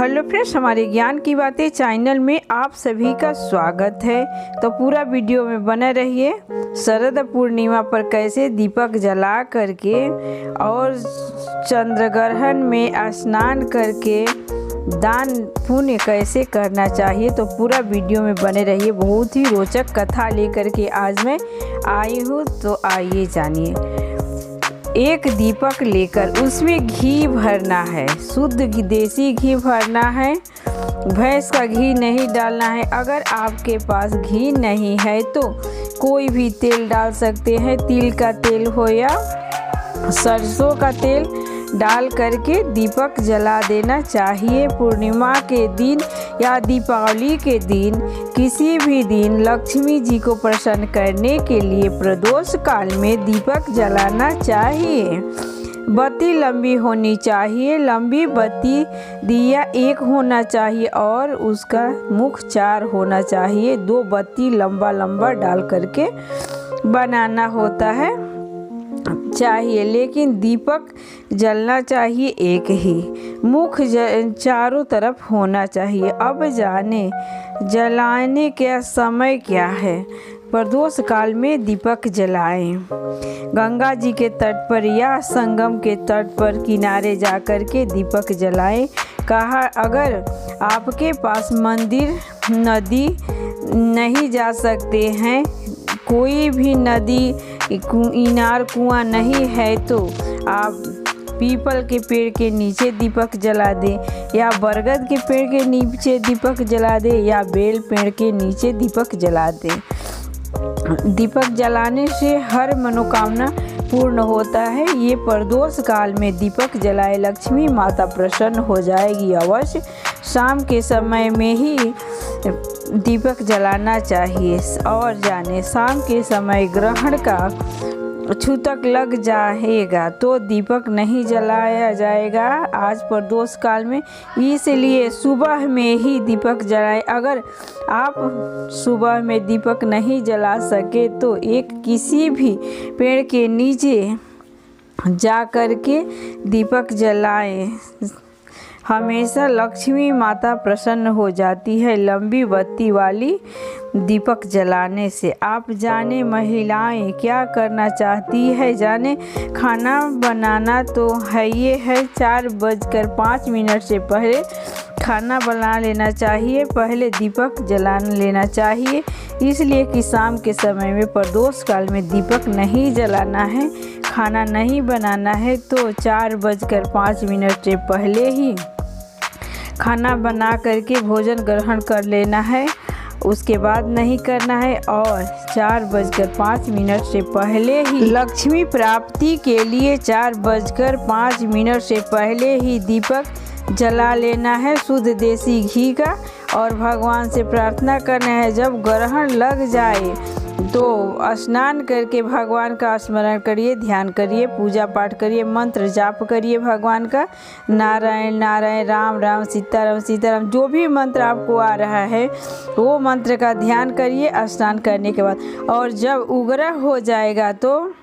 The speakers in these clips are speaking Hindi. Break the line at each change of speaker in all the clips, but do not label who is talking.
हेलो फ्रेंड्स, हमारे ज्ञान की बातें चैनल में आप सभी का स्वागत है। तो पूरा वीडियो में बने रहिए। शरद पूर्णिमा पर कैसे दीपक जला करके और चंद्रग्रहण में स्नान करके दान पुण्य कैसे करना चाहिए, तो पूरा वीडियो में बने रहिए। बहुत ही रोचक कथा लेकर के आज मैं आई हूँ, तो आइए जानिए। एक दीपक लेकर उसमें घी भरना है, शुद्ध देसी घी भरना है, भैंस का घी नहीं डालना है। अगर आपके पास घी नहीं है तो कोई भी तेल डाल सकते हैं, तिल का तेल हो या सरसों का तेल डाल करके दीपक जला देना चाहिए। पूर्णिमा के दिन या दीपावली के दिन, किसी भी दिन लक्ष्मी जी को प्रसन्न करने के लिए प्रदोष काल में दीपक जलाना चाहिए। बत्ती लंबी होनी चाहिए, लंबी बत्ती दिया एक होना चाहिए और उसका मुख 4 होना चाहिए। 2 बत्ती लंबा लंबा डाल करके बनाना होता है चाहिए, लेकिन दीपक जलना चाहिए एक ही, मुख चारों तरफ होना चाहिए। अब जाने जलाने का समय क्या है। प्रदोष काल में दीपक जलाएं। गंगा जी के तट पर या संगम के तट पर किनारे जाकर के दीपक जलाएं। कहा, अगर आपके पास मंदिर नदी नहीं जा सकते हैं, कोई भी नदी इनार कुआं नहीं है, तो आप पीपल के पेड़ के नीचे दीपक जला दें या बरगद के पेड़ के नीचे दीपक जला दें या बेल पेड़ के नीचे दीपक जला दें। दीपक जलाने से हर मनोकामना पूर्ण होता है। ये प्रदोष काल में दीपक जलाए, लक्ष्मी माता प्रसन्न हो जाएगी अवश्य। शाम के समय में ही दीपक जलाना चाहिए। और जाने शाम के समय ग्रहण का छूतक लग जाएगा तो दीपक नहीं जलाया जाएगा आज प्रदोष काल में, इसलिए सुबह में ही दीपक जलाएं। अगर आप सुबह में दीपक नहीं जला सके तो एक किसी भी पेड़ के नीचे जा कर के दीपक जलाएं। हमेशा लक्ष्मी माता प्रसन्न हो जाती है लंबी बत्ती वाली दीपक जलाने से। आप जाने महिलाएं क्या करना चाहती है। जाने खाना बनाना तो है, ये है 4:05 से पहले खाना बना लेना चाहिए, पहले दीपक जला लेना चाहिए। इसलिए कि शाम के समय में प्रदोष काल में दीपक नहीं जलाना है, खाना नहीं बनाना है, तो 4:05 से पहले ही खाना बना करके भोजन ग्रहण कर लेना है, उसके बाद नहीं करना है। और 4:05 से पहले ही लक्ष्मी प्राप्ति के लिए 4:05 से पहले ही दीपक जला लेना है शुद्ध देसी घी का। और भगवान से प्रार्थना करना है, जब ग्रहण लग जाए तो स्नान करके भगवान का स्मरण करिए, ध्यान करिए, पूजा पाठ करिए, मंत्र जाप करिए भगवान का, नारायण नारायण, राम राम, सीताराम सीताराम, जो भी मंत्र आपको आ रहा है वो मंत्र का ध्यान करिए स्नान करने के बाद। और जब उग्रह हो जाएगा तो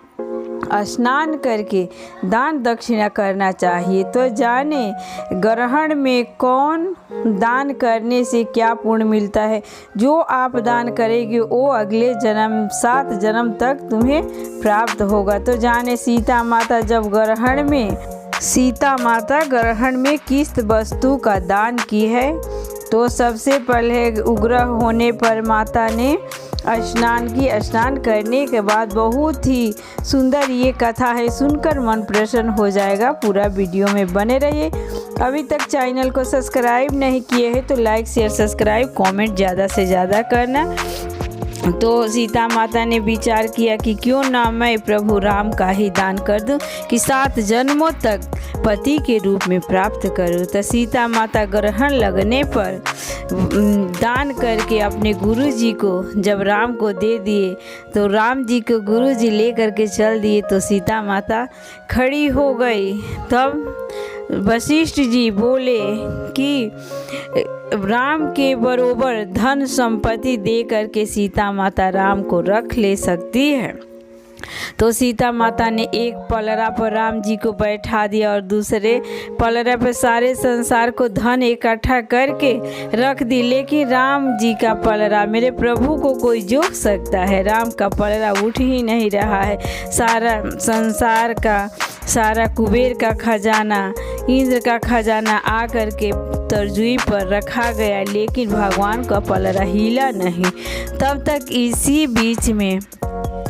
स्नान करके दान दक्षिणा करना चाहिए। तो जाने ग्रहण में कौन दान करने से क्या पुण्य मिलता है। जो आप दान करेंगे वो अगले जन्म 7 जन्म तक तुम्हें प्राप्त होगा। तो जाने सीता माता ग्रहण में किस वस्तु का दान की है, तो सबसे पहले उग्रह होने पर माता ने स्नान की। स्नान करने के बाद बहुत ही सुंदर ये कथा है, सुनकर मन प्रसन्न हो जाएगा। पूरा वीडियो में बने रहिए। अभी तक चैनल को सब्सक्राइब नहीं किए हैं तो लाइक शेयर सब्सक्राइब कमेंट ज़्यादा से ज़्यादा करना। तो सीता माता ने विचार किया कि क्यों ना मैं प्रभु राम का ही दान कर दूं कि 7 जन्मों तक पति के रूप में प्राप्त करूं। तो सीता माता ग्रहण लगने पर दान करके अपने गुरुजी को जब राम को दे दिए, तो राम जी को गुरुजी ले करके चल दिए। तो सीता माता खड़ी हो गई। तब वशिष्ठ जी बोले कि राम के बरोबर धन संपत्ति दे करके सीता माता राम को रख ले सकती है। तो सीता माता ने एक पलड़ा पर राम जी को बैठा दिया और दूसरे पलड़ा पर सारे संसार को धन इकट्ठा करके रख दी। लेकिन राम जी का पलड़ा मेरे प्रभु को कोई जोख सकता है? राम का पलड़ा उठ ही नहीं रहा है। सारा संसार का, सारा कुबेर का खजाना, इंद्र का खजाना आकर के तरजुई पर रखा गया, लेकिन भगवान का पलड़ा हिला नहीं। तब तक इसी बीच में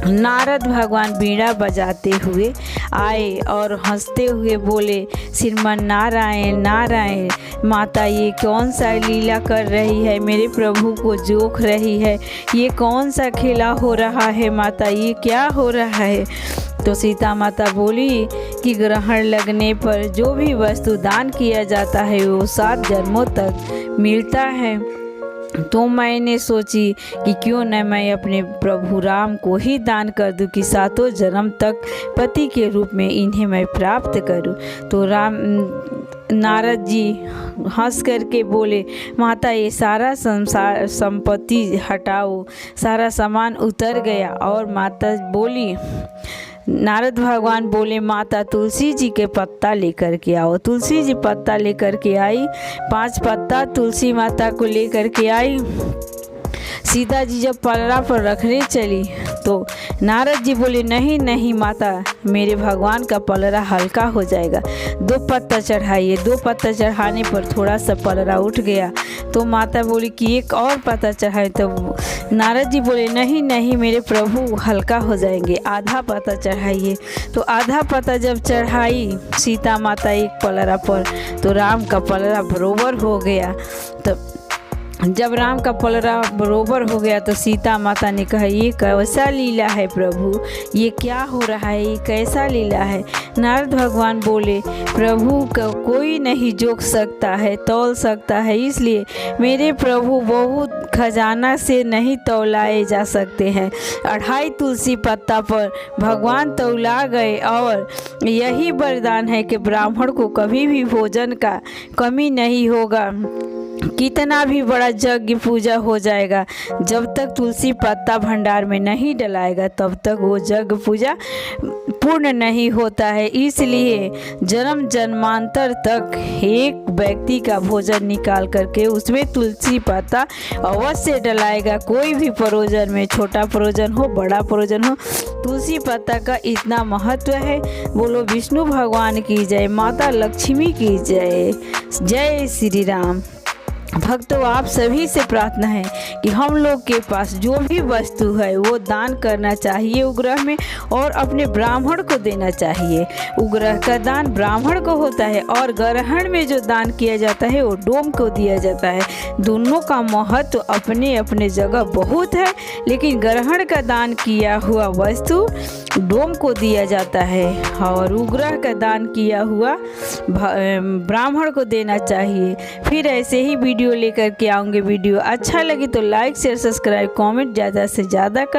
नारद भगवान बीड़ा बजाते हुए आए और हंसते हुए बोले, श्रीमन नारायण नारायण, माता ये कौन सा लीला कर रही है? मेरे प्रभु को जोख रही है। ये कौन सा खेला हो रहा है माता? ये क्या हो रहा है? तो सीता माता बोली कि ग्रहण लगने पर जो भी वस्तु दान किया जाता है वो 7 जन्मों तक मिलता है। तो मैंने सोची कि क्यों न मैं अपने प्रभु राम को ही दान कर दूं कि 7 जन्म तक पति के रूप में इन्हें मैं प्राप्त करूं। तो नारद जी हंस करके बोले, माता ये सारा संसार संपत्ति हटाओ। सारा सामान उतर गया और माता बोली, नारद भगवान बोले, माता तुलसी जी के पत्ता लेकर के आओ। तुलसी जी पत्ता लेकर के आई। 5 पत्ता तुलसी माता को लेकर के आई। सीता जी जब पलड़ा पर रखने चली तो नारद जी बोले, नहीं नहीं माता, मेरे भगवान का पलड़ा हल्का हो जाएगा, 2 पत्ता चढ़ाइए। 2 पत्ता चढ़ाने पर थोड़ा सा पलड़ा उठ गया। तो माता बोली कि एक और पत्ता चढ़ाए। तो नारद जी बोले, नहीं नहीं मेरे प्रभु हल्का हो जाएंगे, आधा पत्ता चढ़ाइए। तो आधा पत्ता जब चढ़ाई सीता माता एक पलड़ा पर, तो राम का पलड़ा बरोबर हो गया। तो जब राम का पलड़ा बरोबर हो गया तो सीता माता ने कहा, ये कैसा लीला है प्रभु? ये क्या हो रहा है? ये कैसा लीला है? नारद भगवान बोले, प्रभु को कोई नहीं जोख सकता है, तौल सकता है, इसलिए मेरे प्रभु बहुत खजाना से नहीं तौलाए जा सकते हैं। 2.5 तुलसी पत्ता पर भगवान तौला गए और यही वरदान है कि ब्राह्मण को कभी भी भोजन का कमी नहीं होगा। कितना भी बड़ा यज्ञ पूजा हो जाएगा, जब तक तुलसी पत्ता भंडार में नहीं डलाएगा तब तक वो यज्ञ पूजा पूर्ण नहीं होता है। इसलिए जन्म जन्मांतर तक एक व्यक्ति का भोजन निकाल करके उसमें तुलसी पत्ता अवश्य डलाएगा। कोई भी प्रयोजन में, छोटा प्रयोजन हो बड़ा प्रयोजन हो, तुलसी पत्ता का इतना महत्व है। बोलो विष्णु भगवान की जय, माता लक्ष्मी की जय। जय श्री राम। भक्तों, आप सभी से प्रार्थना है कि हम लोग के पास जो भी वस्तु है वो दान करना चाहिए उग्रह में, और अपने ब्राह्मण को देना चाहिए। उग्रह का दान ब्राह्मण को होता है और ग्रहण में जो दान किया जाता है वो डोम को दिया जाता है। दोनों का महत्व अपने अपने जगह बहुत है, लेकिन ग्रहण का दान किया हुआ वस्तु डोम को दिया जाता है और उग्रह का दान किया हुआ ब्राह्मण को देना चाहिए। फिर ऐसे ही वीडियो लेकर के आऊँगे। वीडियो अच्छा लगे तो लाइक शेयर सब्सक्राइब कमेंट ज़्यादा से ज़्यादा कर